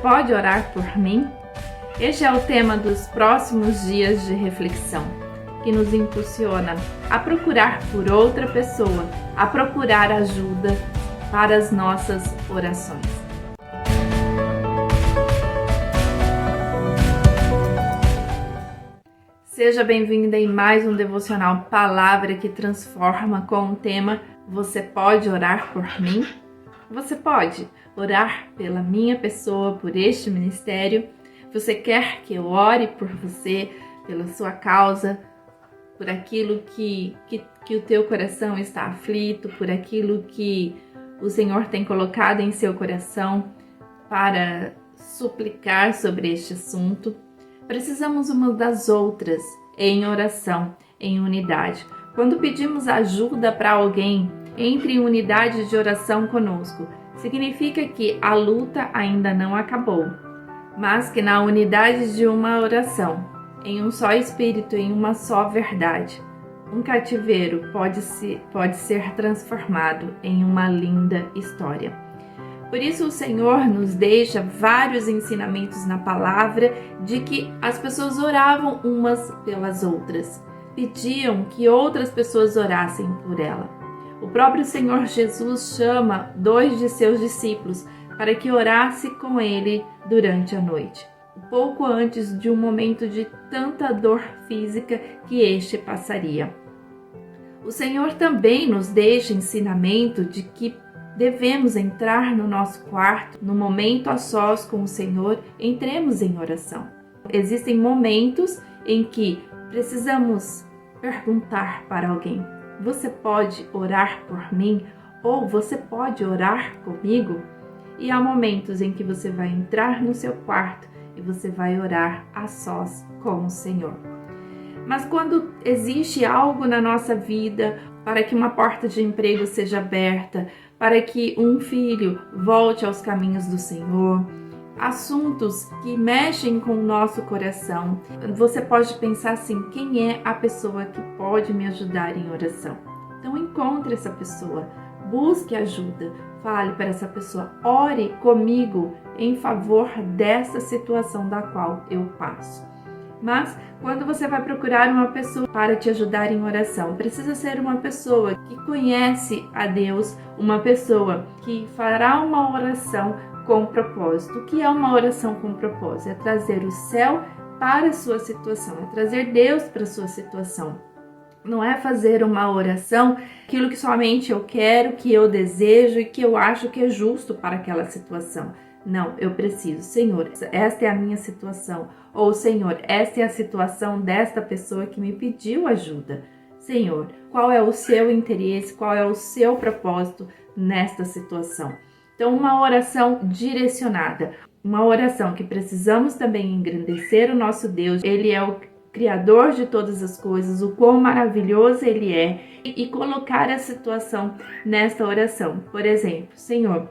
pode orar por mim? Este é o tema dos próximos dias de reflexão, que nos impulsiona a procurar por outra pessoa, a procurar ajuda para as nossas orações. Seja bem-vinda em mais um devocional Palavra que Transforma com o tema Você pode orar por mim? Você pode orar pela minha pessoa, por este ministério? Você quer que eu ore por você, pela sua causa, por aquilo que o teu coração está aflito, por aquilo que o Senhor tem colocado em seu coração para suplicar sobre este assunto? Precisamos umas das outras em oração, em unidade. Quando pedimos ajuda para alguém, entre em unidade de oração conosco. Significa que a luta ainda não acabou, mas que na unidade de uma oração, em um só espírito, em uma só verdade, um cativeiro pode ser transformado em uma linda história. Por isso o Senhor nos deixa vários ensinamentos na palavra de que as pessoas oravam umas pelas outras, pediam que outras pessoas orassem por ela. O próprio Senhor Jesus chama 2 de seus discípulos para que orasse com ele durante a noite, pouco antes de um momento de tanta dor física que este passaria. O Senhor também nos deixa ensinamento de que devemos entrar no nosso quarto, no momento a sós com o Senhor, entremos em oração. Existem momentos em que precisamos perguntar para alguém: você pode orar por mim? Ou você pode orar comigo? E há momentos em que você vai entrar no seu quarto e você vai orar a sós com o Senhor. Mas quando existe algo na nossa vida para que uma porta de emprego seja aberta, para que um filho volte aos caminhos do Senhor, assuntos que mexem com o nosso coração, você pode pensar assim: quem é a pessoa que pode me ajudar em oração? Então encontre essa pessoa, busque ajuda, fale para essa pessoa, ore comigo em favor dessa situação da qual eu passo. Mas quando você vai procurar uma pessoa para te ajudar em oração, precisa ser uma pessoa que conhece a Deus, uma pessoa que fará uma oração com propósito. O que é uma oração com propósito? É trazer o céu para a sua situação, é trazer Deus para a sua situação. Não é fazer uma oração aquilo que somente eu quero, que eu desejo e que eu acho que é justo para aquela situação. Não, eu preciso, Senhor, esta é a minha situação. Ou, Senhor, esta é a situação desta pessoa que me pediu ajuda. Senhor, qual é o seu interesse, qual é o seu propósito nesta situação? Então, uma oração direcionada, uma oração que precisamos também engrandecer o nosso Deus. Ele é o Criador de todas as coisas, o quão maravilhoso Ele é, e colocar a situação nesta oração. Por exemplo, Senhor,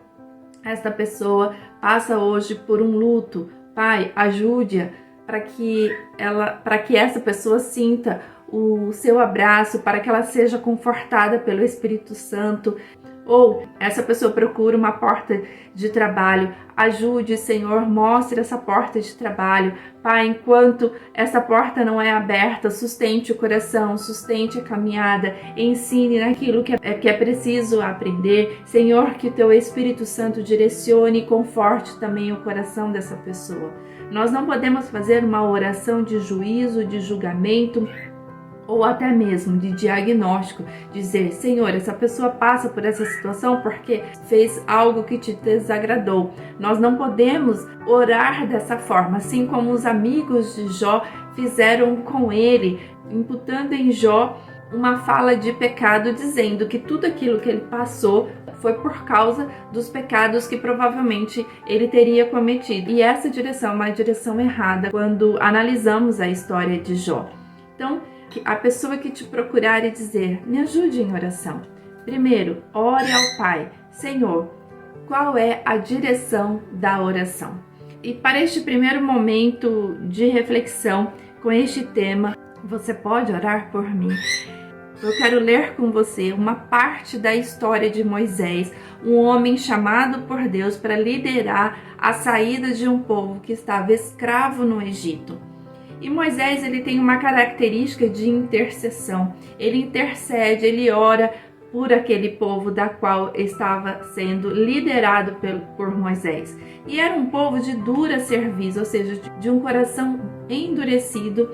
esta pessoa passa hoje por um luto. Pai, ajude-a para que essa pessoa sinta o seu abraço, para que ela seja confortada pelo Espírito Santo. Ou essa pessoa procura uma porta de trabalho. Ajude, Senhor, mostre essa porta de trabalho. Pai, enquanto essa porta não é aberta, sustente o coração, sustente a caminhada, ensine naquilo que é preciso aprender. Senhor, que o teu Espírito Santo direcione e conforte também o coração dessa pessoa. Nós não podemos fazer uma oração de juízo, de julgamento, ou até mesmo de diagnóstico, dizer: Senhor, essa pessoa passa por essa situação porque fez algo que te desagradou. Nós não podemos orar dessa forma, assim como os amigos de Jó fizeram com ele, imputando em Jó uma fala de pecado, dizendo que tudo aquilo que ele passou foi por causa dos pecados que provavelmente ele teria cometido. E essa direção é uma direção errada quando analisamos a história de Jó. Então, a pessoa que te procurar e dizer: me ajude em oração. Primeiro, ore ao Pai: Senhor, qual é a direção da oração? E para este primeiro momento de reflexão com este tema, você pode orar por mim? Eu quero ler com você uma parte da história de Moisés, um homem chamado por Deus para liderar a saída de um povo que estava escravo no Egito. E Moisés, ele tem uma característica de intercessão. Ele intercede, ele ora por aquele povo da qual estava sendo liderado por Moisés. E era um povo de dura cerviz, ou seja, de um coração endurecido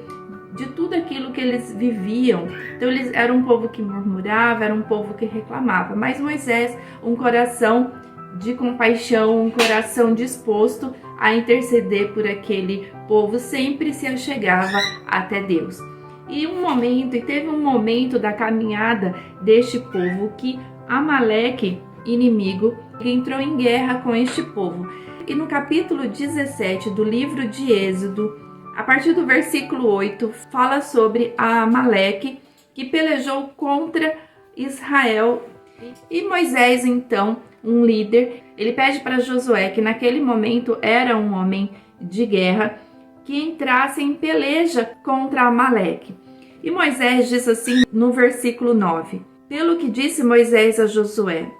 de tudo aquilo que eles viviam. Então eles eram um povo que murmurava, era um povo que reclamava. Mas Moisés, um coração de compaixão, um coração disposto a interceder por aquele povo, sempre se achegava até Deus. E teve um momento da caminhada deste povo que Amaleque, inimigo, entrou em guerra com este povo. E no capítulo 17 do livro de Êxodo, a partir do versículo 8, fala sobre Amaleque que pelejou contra Israel. E Moisés, então, um líder, ele pede para Josué, que naquele momento era um homem de guerra, que entrasse em peleja contra Amaleque. E Moisés diz assim no versículo 9: Pelo que disse Moisés a Josué,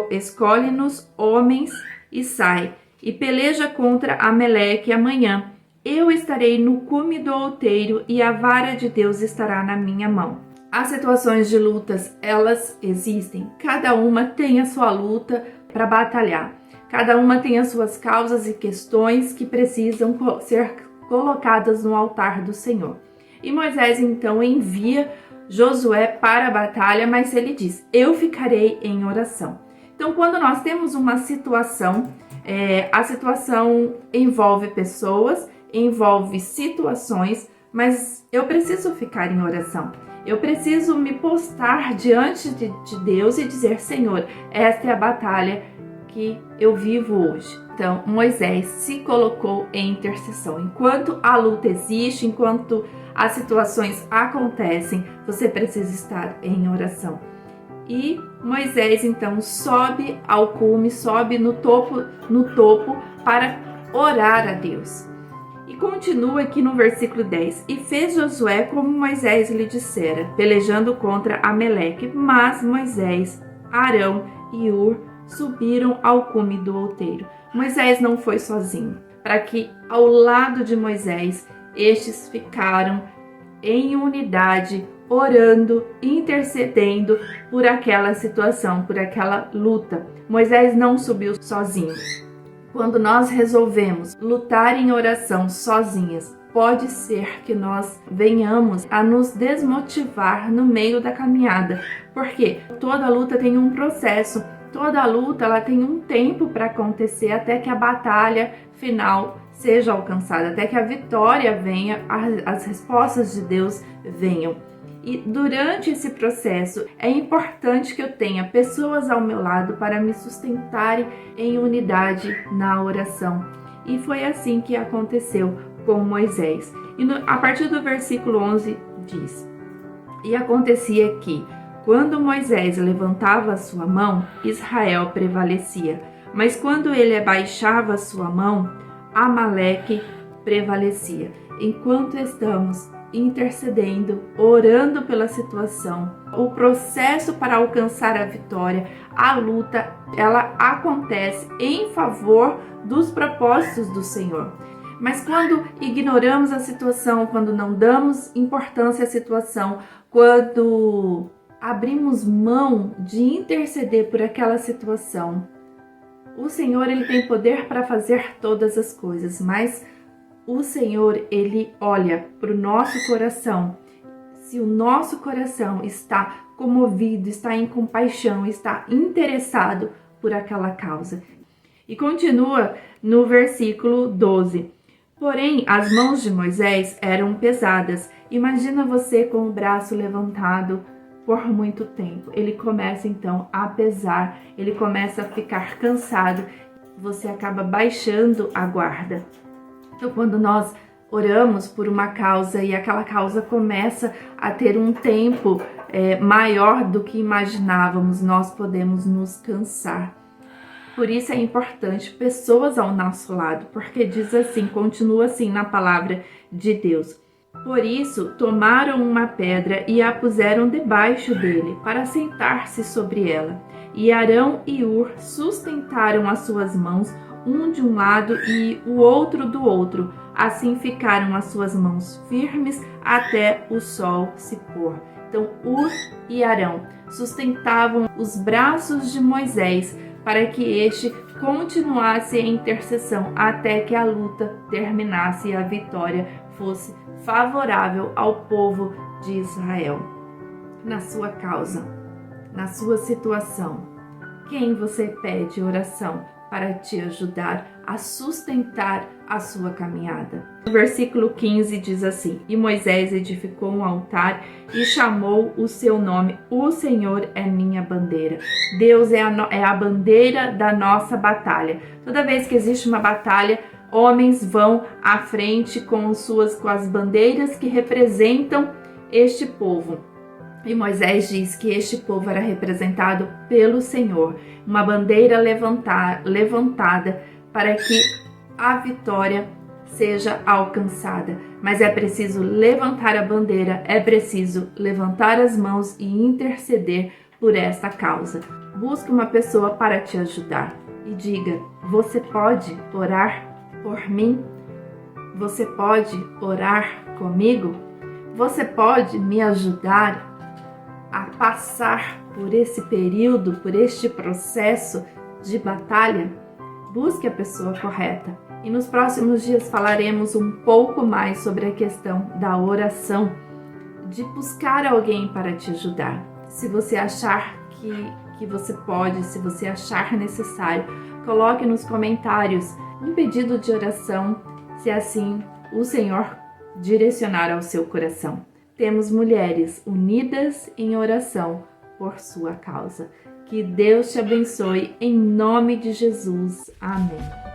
escolhe-nos homens e sai, e peleja contra Amaleque amanhã. Eu estarei no cume do outeiro e a vara de Deus estará na minha mão. As situações de lutas, elas existem. Cada uma tem a sua luta para batalhar. Cada uma tem as suas causas e questões que precisam ser colocadas no altar do Senhor. E Moisés então envia Josué para a batalha, mas ele diz: eu ficarei em oração. Então, quando nós temos uma situação, a situação envolve pessoas, envolve situações, mas eu preciso ficar em oração. Eu preciso me postar diante de Deus e dizer: Senhor, esta é a batalha que eu vivo hoje. Então, Moisés se colocou em intercessão. Enquanto a luta existe, enquanto as situações acontecem, você precisa estar em oração. E Moisés, então, sobe ao cume, sobe no topo para orar a Deus. E continua aqui no versículo 10. E fez Josué como Moisés lhe dissera, pelejando contra Amaleque. Mas Moisés, Arão e Hur subiram ao cume do outeiro. Moisés não foi sozinho. Para que ao lado de Moisés, estes ficaram em unidade, orando, intercedendo por aquela situação, por aquela luta. Moisés não subiu sozinho. Quando nós resolvemos lutar em oração sozinhas, pode ser que nós venhamos a nos desmotivar no meio da caminhada, porque toda luta tem um processo, toda luta ela tem um tempo para acontecer até que a batalha final seja alcançada, até que a vitória venha, as respostas de Deus venham. E durante esse processo é importante que eu tenha pessoas ao meu lado para me sustentarem em unidade na oração. E foi assim que aconteceu com Moisés. E a partir do versículo 11 diz: E acontecia que, quando Moisés levantava a sua mão, Israel prevalecia. Mas quando ele abaixava a sua mão, Amaleque prevalecia. Enquanto estamos intercedendo, orando pela situação, o processo para alcançar a vitória, a luta, ela acontece em favor dos propósitos do Senhor. Mas quando ignoramos a situação, quando não damos importância à situação, quando abrimos mão de interceder por aquela situação, o Senhor, ele tem poder para fazer todas as coisas, mas o Senhor, ele olha para o nosso coração. Se o nosso coração está comovido, está em compaixão, está interessado por aquela causa. E continua no versículo 12. Porém, as mãos de Moisés eram pesadas. Imagina você com o braço levantado por muito tempo. Ele começa então a pesar, ele começa a ficar cansado. Você acaba baixando a guarda. Então, quando nós oramos por uma causa e aquela causa começa a ter um tempo maior do que imaginávamos, nós podemos nos cansar. Por isso é importante pessoas ao nosso lado, porque diz assim, continua assim na palavra de Deus: Por isso, tomaram uma pedra e a puseram debaixo dele, para sentar-se sobre ela. E Arão e Hur sustentaram as suas mãos, um de um lado e o outro do outro. Assim ficaram as suas mãos firmes até o sol se pôr. Então, Hur e Arão sustentavam os braços de Moisés para que este continuasse a intercessão até que a luta terminasse e a vitória fosse favorável ao povo de Israel. Na sua causa, na sua situação, quem você pede oração para te ajudar a sustentar a sua caminhada? O versículo 15 diz assim: E Moisés edificou um altar e chamou o seu nome: O Senhor é minha bandeira. Deus é a bandeira da nossa batalha. Toda vez que existe uma batalha, homens vão à frente com as bandeiras que representam este povo. E Moisés diz que este povo era representado pelo Senhor, uma bandeira levantada para que a vitória seja alcançada. Mas é preciso levantar a bandeira, é preciso levantar as mãos e interceder por esta causa. Busque uma pessoa para te ajudar e diga: você pode orar por mim? Você pode orar comigo? Você pode me ajudar a passar por esse período, por este processo de batalha? Busque a pessoa correta. E nos próximos dias falaremos um pouco mais sobre a questão da oração, de buscar alguém para te ajudar. Se você achar que você pode, se você achar necessário, coloque nos comentários um pedido de oração, se assim o Senhor direcionar ao seu coração. Temos mulheres unidas em oração por sua causa. Que Deus te abençoe em nome de Jesus. Amém.